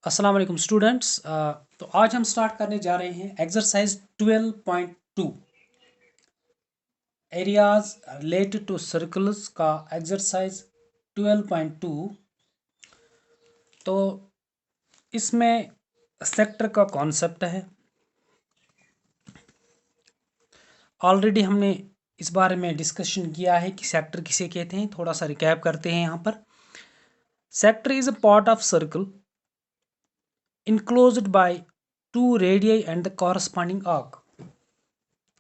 अस्सलाम वालेकुम स्टूडेंट्स। तो आज हम स्टार्ट करने जा रहे हैं exercise 12.2 areas related to circles का एक्सरसाइज 12.2। तो इसमें सेक्टर का कॉन्सेप्ट है। ऑलरेडी हमने इस बारे में डिस्कशन किया है कि सेक्टर किसे कहते हैं। थोड़ा सा रिकैप करते हैं यहाँ पर। Sector is a part of circle enclosed by two radii and the corresponding arc।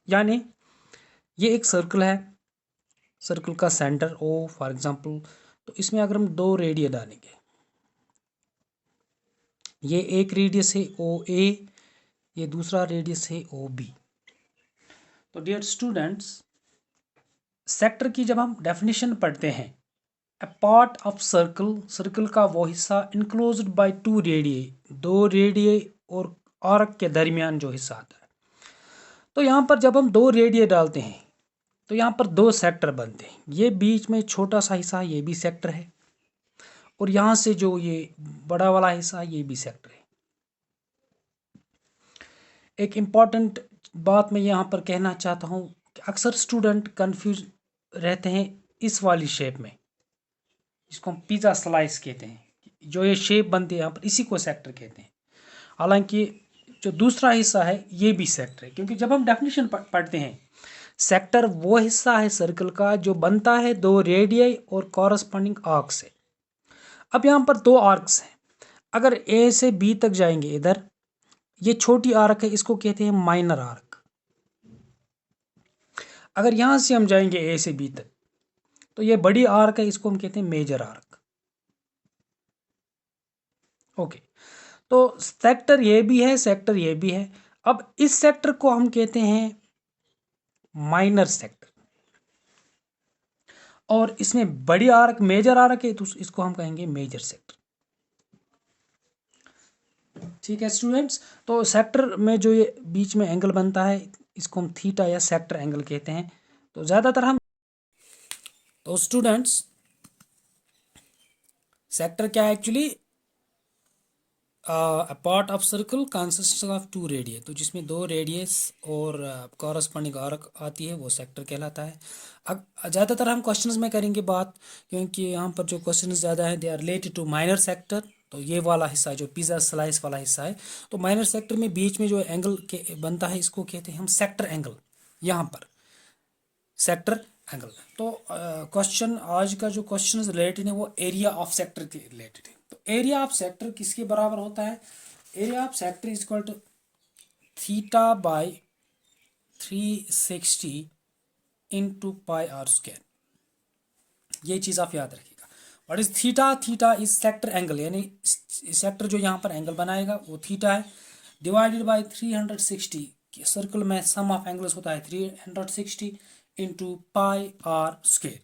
यानी ये एक सर्कल है, सर्कल का सेंटर ओ फॉर एग्जांपल। तो इसमें अगर हम दो रेडियस डालेंगे, ये एक रेडियस है ओ ए, ये दूसरा रेडियस है ओ बी। तो डियर स्टूडेंट्स, सेक्टर की जब हम डेफिनेशन पढ़ते हैं, अ पार्ट ऑफ सर्कल, सर्कल का वो हिस्सा इनक्लोज्ड बाय टू रेडियई, दो रेडियई और आर्क के दरमियान जो हिस्सा आता है। तो यहाँ पर जब हम दो रेडियई डालते हैं तो यहाँ पर दो सेक्टर बनते हैं। ये बीच में छोटा सा हिस्सा, ये भी सेक्टर है, और यहाँ से जो ये बड़ा वाला हिस्सा, ये भी सेक्टर है। एक इम्पॉर्टेंट बात मैं यहाँ पर कहना चाहता हूँ कि अक्सर स्टूडेंट कंफ्यूज रहते हैं इस वाली शेप में, जिसको हम पिज़्ज़ा स्लाइस कहते हैं। जो ये शेप बनती है यहाँ पर, इसी को सेक्टर कहते हैं। हालांकि जो दूसरा हिस्सा है ये भी सेक्टर है, क्योंकि जब हम डेफिनेशन पढ़ते हैं, सेक्टर वो हिस्सा है सर्कल का जो बनता है दो रेडियई और कॉरस्पॉन्डिंग आर्क से। अब यहाँ पर दो आर्क्स हैं। अगर ए से बी तक जाएंगे, इधर ये छोटी आर्क है, इसको कहते हैं माइनर आर्क। अगर यहाँ से हम जाएंगे ए से बी तक, तो ये बड़ी आर्क है, इसको हम कहते हैं मेजर आर्क। ओके, तो सेक्टर ये भी है, सेक्टर ये भी है। अब इस सेक्टर को हम कहते हैं माइनर सेक्टर, और इसमें बड़ी आर्क मेजर आर्क है, तो इसको हम कहेंगे मेजर सेक्टर। ठीक है स्टूडेंट्स, तो सेक्टर में जो ये बीच में एंगल बनता है, इसको हम थीटा या सेक्टर एंगल कहते हैं। तो ज़्यादातर हम, तो स्टूडेंट्स, सेक्टर क्या है actually? A part of circle consist of two radius, तो जिसमें दो रेडियस और कॉरस्पॉन्डिंग आर्क आती है, वो सेक्टर कहलाता है। अब ज़्यादातर हम क्वेश्चंस में करेंगे बात, क्योंकि यहाँ पर जो क्वेश्चंस ज़्यादा हैं they are related to minor sector. तो ये वाला हिस्सा जो पिज़्ज़ा स्लाइस वाला हिस्सा है, तो माइनर सेक्टर में बीच में जो एंगल के बनता है, इसको कहते हैं हम सेक्टर एंगल। यहाँ पर सेक्टर एंगल। तो क्वेश्चन, आज का जो क्वेश्चन रिलेटेड है वो एरिया ऑफ सेक्टर के रिलेटेड है। तो एरिया ऑफ सेक्टर किसके बराबर होता है? Area of sector is equal to theta by 360 into pi r square. ये चीज़ आप याद रखिएगा। What is theta? Theta is sector angle, यानी सेक्टर जो यहाँ पर एंगल बनाएगा वो थीटा है, डिवाइडेड बाय 360। सर्कल में सम ऑफ एंगल्स होता है 360 into pi r square.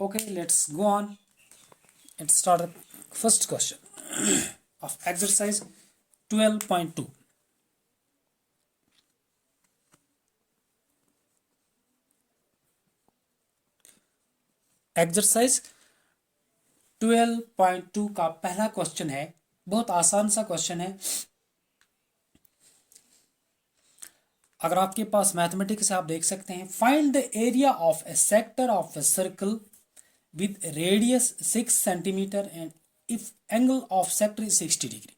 Okay, let's go on and start the first question of exercise 12.2. Exercise 12.2 का पहला क्वेश्चन है, बहुत आसान सा क्वेश्चन है। अगर आपके पास मैथमेटिक्स है, आप देख सकते हैं, find the area of A sector of a circle with radius 6 centimetre and if angle of sector is 60 degree.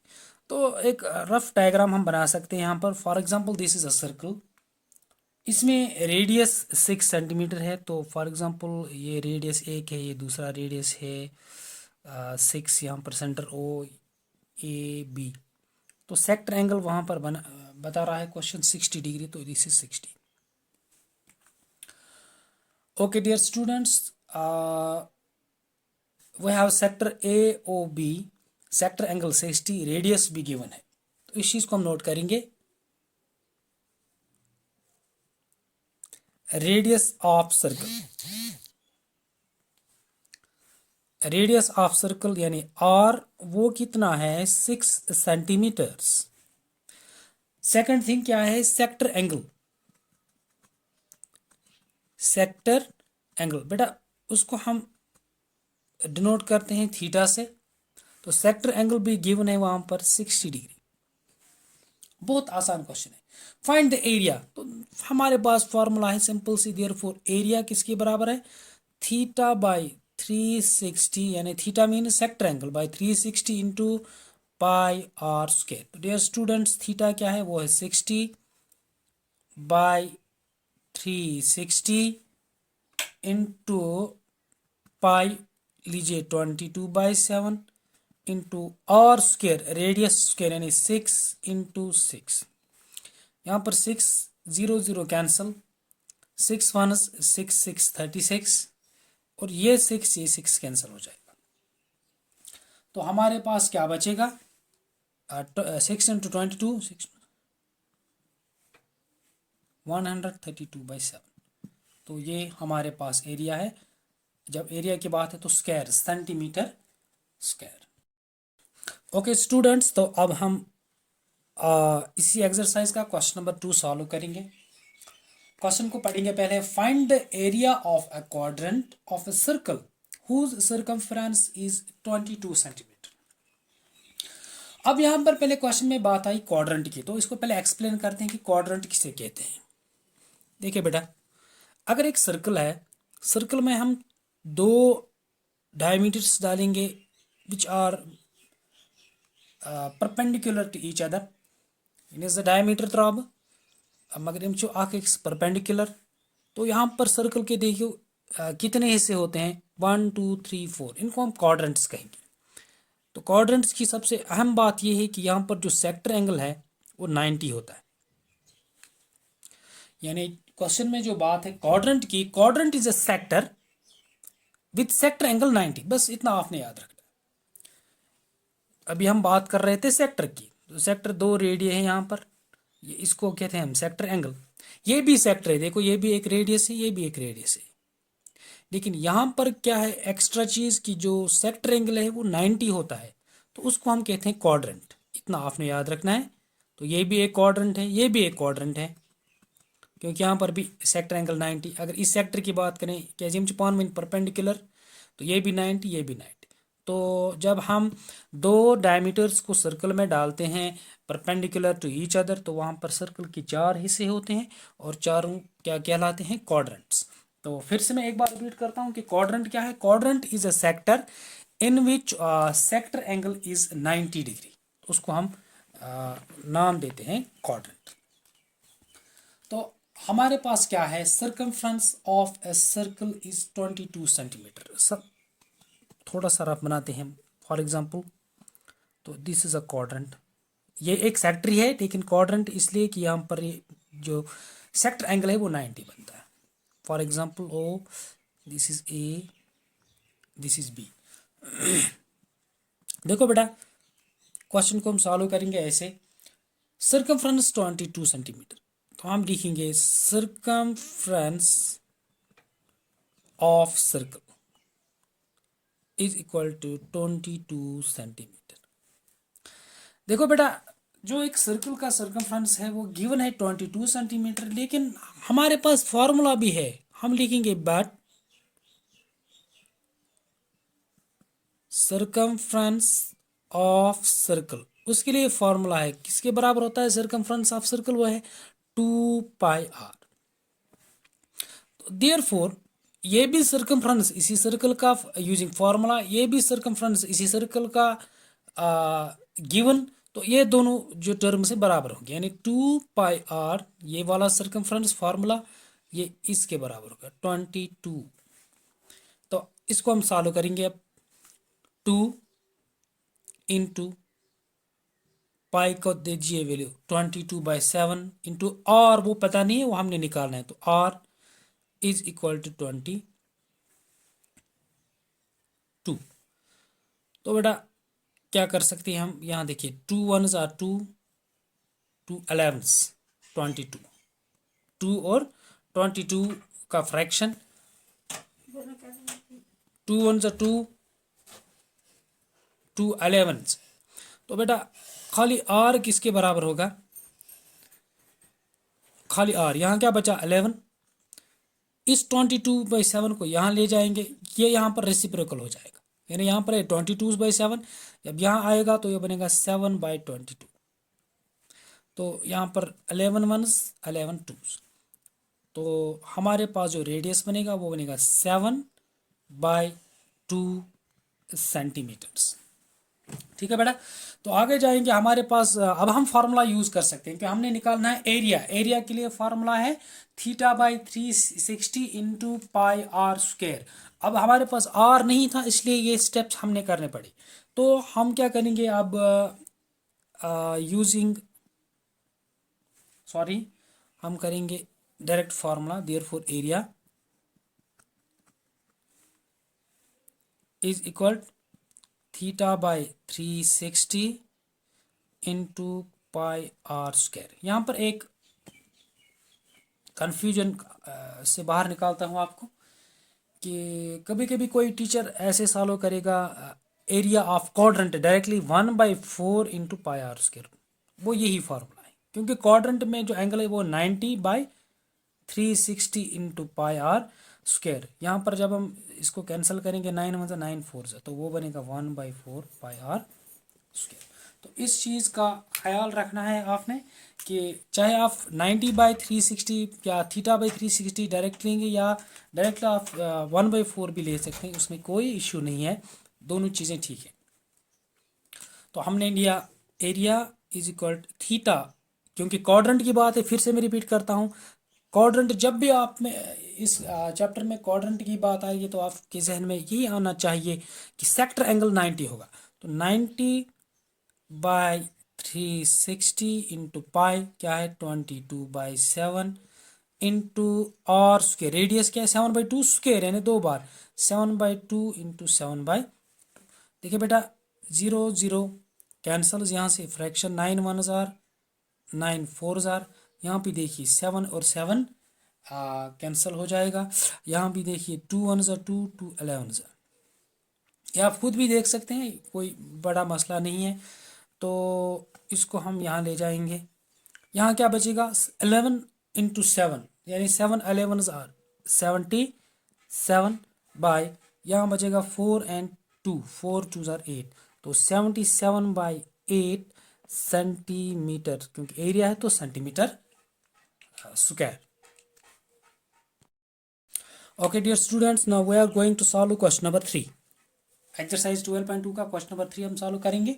तो एक रफ डायग्राम हम बना सकते हैं यहाँ पर। For example this is a circle, इसमें रेडियस 6 सेंटीमीटर है। तो फॉर एग्जांपल ये रेडियस एक है, ये दूसरा रेडियस है 6, यहाँ पर सेंटर ओ ए बी। तो सेक्टर एंगल वहाँ पर बता रहा है क्वेश्चन 60 डिग्री, तो this is 60। Okay dear students, we have sector A O B, sector angle 60, radius भी गिवन है। तो इस चीज़ को हम नोट करेंगे। Radius of circle, radius of circle यानी आर, वो कितना है? 6 सेंटीमीटर्स। सेकंड थिंग क्या है? सेक्टर एंगल, सेक्टर एंगल बेटा उसको हम डिनोट करते हैं थीटा से। तो सेक्टर एंगल भी गिवन है वहां पर 60 डिग्री। बहुत आसान क्वेश्चन है। फाइंड द एरिया, तो हमारे पास फॉर्मूला है सिंपल सी, देयरफॉर एरिया किसके बराबर है, थीटा बाई 360, यानी theta mean sector angle by 360 into pi r square. तो डियर स्टूडेंट्स थीटा क्या है, वो है 60 बाई 360 इंटू पाई लीजिए 22/7 into r square radius square यानी 6 इंटू 6। यहाँ पर 6 0 0 कैंसल, 6 1 6 6 36 और ये 6 कैंसिल हो जाएगा। तो हमारे पास क्या बचेगा, 6 इंटू 22 132/7। तो ये हमारे पास एरिया है। जब एरिया की बात है तो square centimetre square. Okay students, तो अब हम इसी एक्सरसाइज का क्वेश्चन नंबर 2 सॉल्व करेंगे। क्वेश्चन को पढ़ेंगे पहले। Find the area of a quadrant of a circle whose circumference is 22 centimetre. अब यहां पर पहले क्वेश्चन में बात आई क्वाड्रेंट की, तो इसको पहले एक्सप्लेन करते हैं कि क्वाड्रेंट किसे कहते हैं। देखिए बेटा, अगर एक सर्कल है, सर्कल में हम दो डायमीटर्स डालेंगे which are perpendicular to each other, the diameter त्राब मगर यम परपेंडिकुलर। तो यहाँ पर सर्कल के देखियो कितने हिस्से होते हैं, 1 2 3 4, इनको हम क्वाड्रेंट्स कहेंगे। तो क्वाड्रेंट्स की सबसे अहम बात यह है कि यहाँ पर जो सेक्टर एंगल है वो 90 होता है। यानी क्वेश्चन में जो बात है क्वाड्रेंट की, quadrant is a sector with sector angle 90, बस इतना आपने याद रखना। अभी हम बात कर रहे थे सेक्टर की, तो सेक्टर 2 रेडियस है यहाँ पर, ये इसको कहते हैं हम सेक्टर एंगल। ये भी सेक्टर है, देखो ये भी एक रेडियस है, ये भी एक रेडियस है। लेकिन यहाँ पर क्या है एक्स्ट्रा चीज की, जो सेक्टर एंगल है वो 90 होता है, तो उसको हम कहते हैं क्वाड्रेंट। इतना आपने याद रखना है। तो ये भी एक क्वाड्रेंट है, ये भी एक क्वाड्रेंट है, क्योंकि यहाँ पर भी सेक्टर एंगल 90। अगर इस सेक्टर की बात करें क्या जिम पान विन परपेंडिकुलर, तो ये भी 90, ये भी 90। तो जब हम दो डायमीटर्स को सर्कल में डालते हैं परपेंडिकुलर टू ईच अदर, तो वहाँ पर सर्कल के 4 हिस्से होते हैं और चारों क्या कहलाते हैं, क्वाड्रेंट्स। तो फिर से मैं एक बार रिपीट करता हूँ कि क्वाड्रेंट क्या है। Quadrant is a sector in which sector angle is 90 degree, तो उसको हम नाम देते हैं क्वाड्रेंट। तो हमारे पास क्या है, circumference of a circle is 22 centimetre. सब थोड़ा सा रफ बनाते हैं फॉर एग्जांपल। तो दिस इज अ क्वाड्रेंट, ये एक सेक्टर ही है लेकिन क्वाड्रेंट इसलिए कि यहाँ पर ये जो सेक्टर एंगल है वो 90 बनता है। For example O this is A, this is B. देखो बेटा, क्वेश्चन को हम सॉल्व करेंगे ऐसे। सर्कमफ्रेंस 22 सेंटीमीटर, तो हम लिखेंगे circumference of circle is equal to 22 centimetre. देखो बेटा, जो एक सर्कल का सर्कमफ्रेंस है वो गिवन है 22 सेंटीमीटर, लेकिन हमारे पास फॉर्मूला भी है। हम लिखेंगे बट सर्कमफ्रेंस ऑफ सर्कल, उसके लिए फॉर्मूला है किसके बराबर होता है सर्कमफ्रेंस ऑफ सर्कल, वो है 2πr। तो देयरफॉर ये भी सर्कमफ्रेंस इसी सर्कल का यूजिंग फॉर्मूला, ये भी सर्कमफ्रेंस इसी सर्कल का गिवन, तो ये दोनों जो टर्म से बराबर होंगे, यानी 2πr ये वाला सर्कमफ्रेंस फार्मूला ये इसके बराबर होगा 22। तो इसको हम सॉल्व करेंगे अब। 2 इंटू पाई को दीजिए वैल्यू 22/7 इंटू आर, वो पता नहीं है वो हमने निकालना है, तो आर इज इक्वल टू 22। तो बेटा क्या कर सकते हैं हम, यहाँ देखिए 2 1s आर 2, 2 11s 22, 2 और 22 का फ्रैक्शन, 2 1s आर 2, 2 11s। तो बेटा खाली आर किसके बराबर होगा, खाली आर, यहाँ क्या बचा 11, इस 22/7 को यहाँ ले जाएंगे, ये यहाँ पर रेसिप्रोकल हो जाएगा, यानी यहाँ पर है 22/7, जब यहाँ आएगा तो ये बनेगा 7/22। तो यहाँ पर 11 वंस 11 टूस, तो हमारे पास जो रेडियस बनेगा वो बनेगा 7/2 सेंटीमीटर्स। ठीक है बेटा। तो आगे जाएंगे, हमारे पास अब हम फार्मूला यूज़ कर सकते हैं कि हमने निकालना है एरिया। एरिया के लिए फार्मूला है θ/360 × πr²। अब हमारे पास आर नहीं था, इसलिए ये स्टेप्स हमने करने पड़े। तो हम क्या करेंगे अब, यूजिंग सॉरी हम करेंगे direct formula. Therefore area is equal θ/360 × πr²। यहाँ पर एक कन्फ्यूजन से बाहर निकालता हूँ आपको कि कभी कभी कोई टीचर ऐसे सॉल्व करेगा area of quadrant directly 1/4 × πr²। वो यही फार्मूला है, क्योंकि क्वाड्रेंट में जो एंगल है वो 90/360 × πr²। यहाँ पर जब हम इसको कैंसिल करेंगे 9 1 9 4 तो वो बनेगा 1/4 πr²। तो इस चीज़ का ख्याल रखना है आपने कि चाहे आप 90/360 या θ/360 डायरेक्ट लेंगे या डायरेक्ट आप 1/4 भी ले सकते हैं, उसमें कोई इश्यू नहीं है, दोनों चीज़ें ठीक है। तो हमने लिया एरिया इज इक्वल थीटा, क्योंकि क्वाड्रेंट की बात है, फिर से मैं रिपीट करता हूँ, क्वाड्रेंट जब भी आप में इस चैप्टर में क्वाड्रेंट की बात आएगी तो आपके जहन में यही आना चाहिए कि सेक्टर एंगल 90 होगा। तो 90/360 × पाई क्या है 22/7 × r²। रेडियस क्या है 7/2 यानी 2 बार 7/2 × 7/2। देखिए बेटा 0 0 कैंसल, यहाँ से फ्रैक्शन 9 1 9 4। यहाँ भी देखिए 7 और 7 कैंसल हो जाएगा। यहाँ भी देखिए 2 1 2 2 11। ये आप खुद भी देख सकते हैं, कोई बड़ा मसला नहीं है। तो इसको हम यहाँ ले जाएंगे, यहाँ क्या बचेगा 11 × 7 यानी 7 11 77 बाय, यहाँ बचेगा 4 and 2 4 2 8, तो 77/8 सेंटीमीटर, क्योंकि एरिया है तो centimetre square. Okay dear students, now we are going to solve question number 3। Exercise 12.2 का क्वेश्चन नंबर 3 हम सॉल्व करेंगे।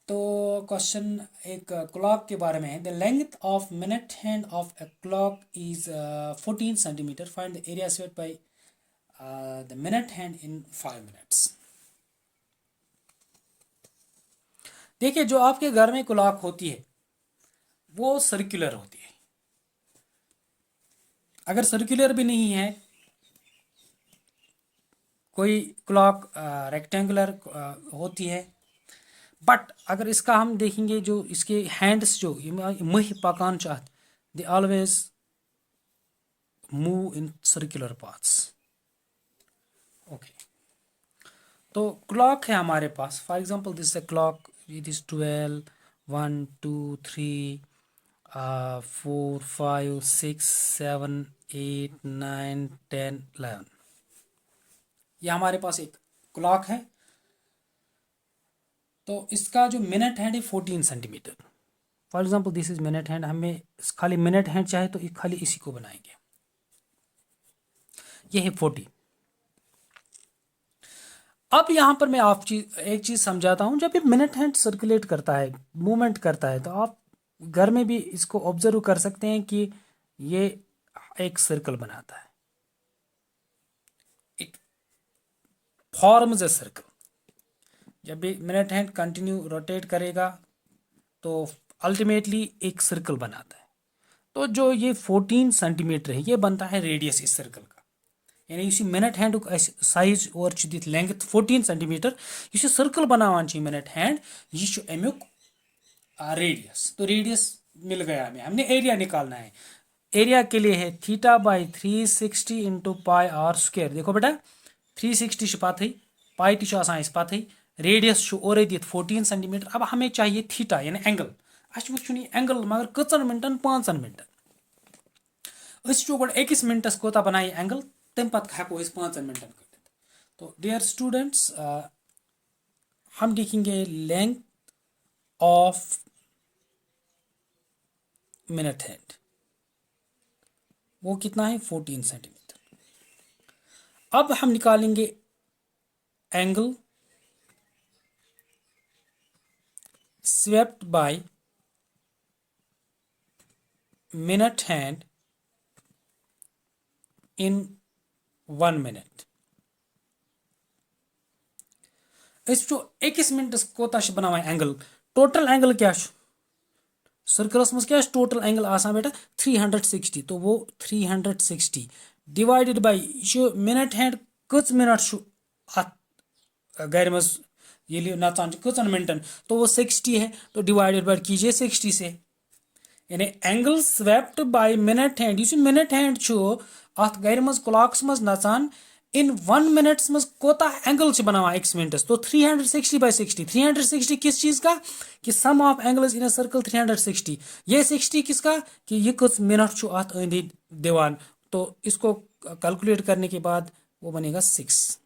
तो क्वेश्चन एक क्लॉक के बारे में है। The length of minute hand of a clock is 14 centimetre. Find the area sweat by the minute hand in 5 minutes. देखिए जो आपके घर में क्लॉक होती है वो सर्कुलर होती है। अगर सर्कुलर भी नहीं है, कोई क्लॉक रेक्टेंगुलर होती है, बट अगर इसका हम देखेंगे जो इसके हैंड्स जो मह पकान चाहत, they always move in circular paths. Okay, तो क्लॉक है हमारे पास, for example this a clock, it is 12 1 2 3 4 5 6 7 8 9 10 11। ये हमारे पास एक क्लॉक है। तो इसका जो मिनट हैंड है 14 centimetre. For example this is minute hand, हमें खाली मिनट हैंड चाहे तो खाली इसी को बनाएंगे। ये है 14। अब यहाँ पर मैं एक चीज़ समझाता हूँ। जब ये मिनट हैंड सर्कुलेट करता है, मूवमेंट करता है, तो आप घर में भी इसको ऑब्जर्व कर सकते हैं कि ये एक सर्कल बनाता है, इट फॉर्म्स ए सर्कल। जब भी मिनट हैंड कंटिन्यू रोटेट करेगा तो अल्टीमेटली एक सर्कल बनाता है। तो जो ये 14 सेंटीमीटर है, ये बनता है रेडियस इस सर्कल का। यानी इसी मिनट हैंड साइज और दित लेंथ 14 सेंटीमीटर, इस सर्कल बनावान मिनट हैंड, यह अमुक रेडियस। तो रेडियस मिल गया हमें, हमने एरिया निकालना है। एरिया के लिए है θ/360 × πr²। देखो बेटा 360 पत पाई ती पत, रेडियस और दित 14 सेंटीमीटर। अब हमें चाहिए थीटा यानी एंगल। अस वुन एंगल मगर कचन मिनटन 5 मिनटन। वो गो 1 मिनटस कोता बनाए एंगल, तम पत हेको 5 मिनटन कर। तो डियर स्टूडेंट्स, हम लिखेंगे लेंथ ऑफ मिनट हैंड, वो कितना है 14 सेंटीमीटर। अब हम निकालेंगे angle swept by minute hand in 1 minute. अकिस मिनटस कोता बनावान एंगल, टोटल एंगल क्या सर्कलस मज क्या टोटल एंगल आसान बेटा 360, तो वो 360 डिवाइडेड बाय मिनट हैंड कच मिनट गर मज ये नचान कचन मिनटन, तो वो 60 है, तो डिवाइडेड बाय कीजिए 60 से, यानी angle swept by minute hand, minute hand अत गर मज क्लॉक्स मज नचान इन 1 मिनट्स मज कोता एंगल बनावा एक मिनटस, तो 360 बाय 60, 360 किस चीज का कि sum of angles in a circle 360, ये 60 किसका कि ये कुछ मिनट अत अंदी दीवान, तो इसको कैलकुलेट करने के बाद वो बनेगा 6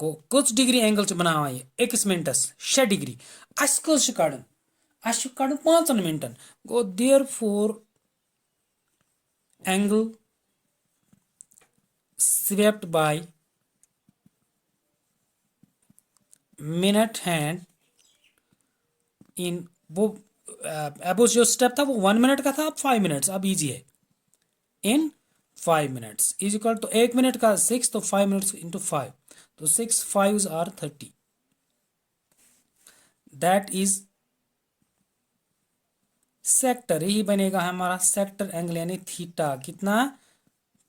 को कुछ डिग्री एंगल बनावा ये एक मिनटस 6 डिग्री अस कड़न 5 मिनटन गो therefore angle swept by minute hand in वो अब जो स्टेप था वो 1 मिनट का था, अब 5 मिनट्स, अब इजी है, इन 5 minutes is equal to 1 minute का 6, तो 5 मिनट्स इंटू 5, तो 6 5s are 30, that is sector, यही बनेगा हमारा सेक्टर एंगल यानी थीटा कितना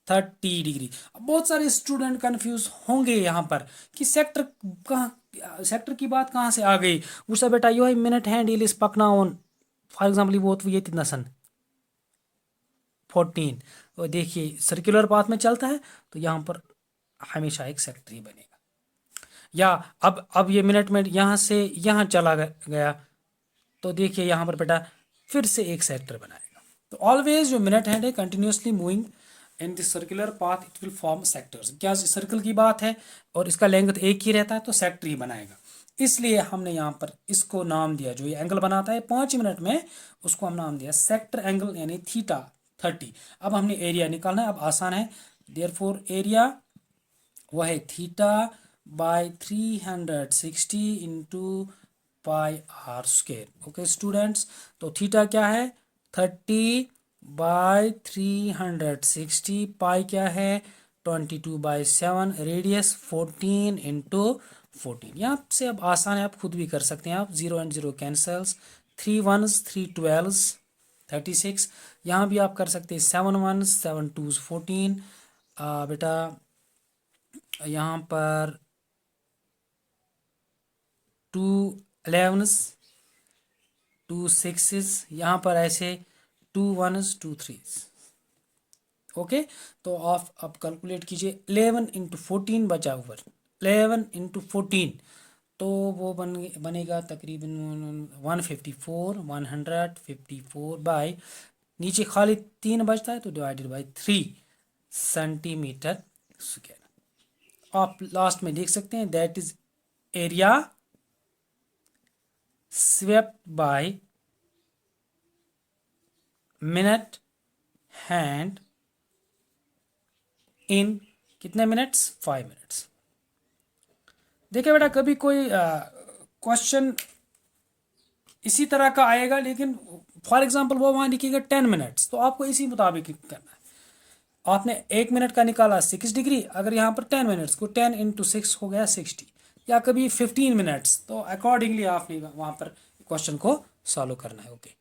30 डिग्री। अब बहुत सारे स्टूडेंट कंफ्यूज होंगे यहाँ पर कि सेक्टर कहाँ, सेक्टर की बात कहाँ से आ गई, वो बेटा यो है मिनट हैंड इलिस पकनावन फॉर एग्जाम्पल वो ये नसन 14, और देखिए सर्कुलर पाथ में चलता है, तो यहाँ पर हमेशा एक सेक्टर ही बनेगा, या अब ये मिनट में यहाँ से यहाँ चला गया, तो देखिए यहाँ पर बेटा फिर से एक सेक्टर बनाएगा, तो ऑलवेज जो मिनट हैंड है continuously moving in this circular path it will form sectors, क्या सर्कल की बात है और इसका लेंथ एक ही रहता है, तो सेक्टर ही बनाएगा, इसलिए हमने यहाँ पर इसको नाम दिया, जो ये एंगल बनाता है 5 मिनट में उसको हम नाम दिया सेक्टर एंगल यानी थीटा 30। अब हमने एरिया निकालना है, अब आसान है, देयरफॉर एरिया वो है theta by 360 into pi r square. Okay students, तो थीटा क्या है 30 बाय 360, पाई क्या है 22/7, रेडियस 14 इंटू 14, यहाँ से अब आसान है, आप खुद भी कर सकते हैं, आप 0 and 0 कैंसल्स, 3 1s 3 12s 36, यहाँ भी आप कर सकते हैं 7 1s 7 2s 14, बेटा यहाँ पर 2 11s 2 6s, यहाँ पर ऐसे 2 1s 2 3s। ओके, तो आप अब कैलकुलेट कीजिए 11 इंटू 14 बचा ऊपर 11 इंटू 14, तो वो बनेगा तकरीबन 154 बाय नीचे खाली 3 बचता है, तो डिवाइडेड बाय 3 सेंटीमीटर स्क्वायर। आप लास्ट में देख सकते हैं that is area swept by minute hand इन कितने मिनट्स 5 मिनट्स। देखिए बेटा कभी कोई क्वेश्चन इसी तरह का आएगा, लेकिन फॉर एग्जांपल वो वहाँ लिखिएगा 10 मिनट्स, तो आपको इसी मुताबिक करना है, आपने 1 मिनट का निकाला 6 डिग्री, अगर यहाँ पर 10 मिनट्स को 10 इंटू 6 हो गया 60, या कभी 15 मिनट्स, तो अकॉर्डिंगली आपने वहाँ पर क्वेश्चन को सॉल्व करना है। ओके।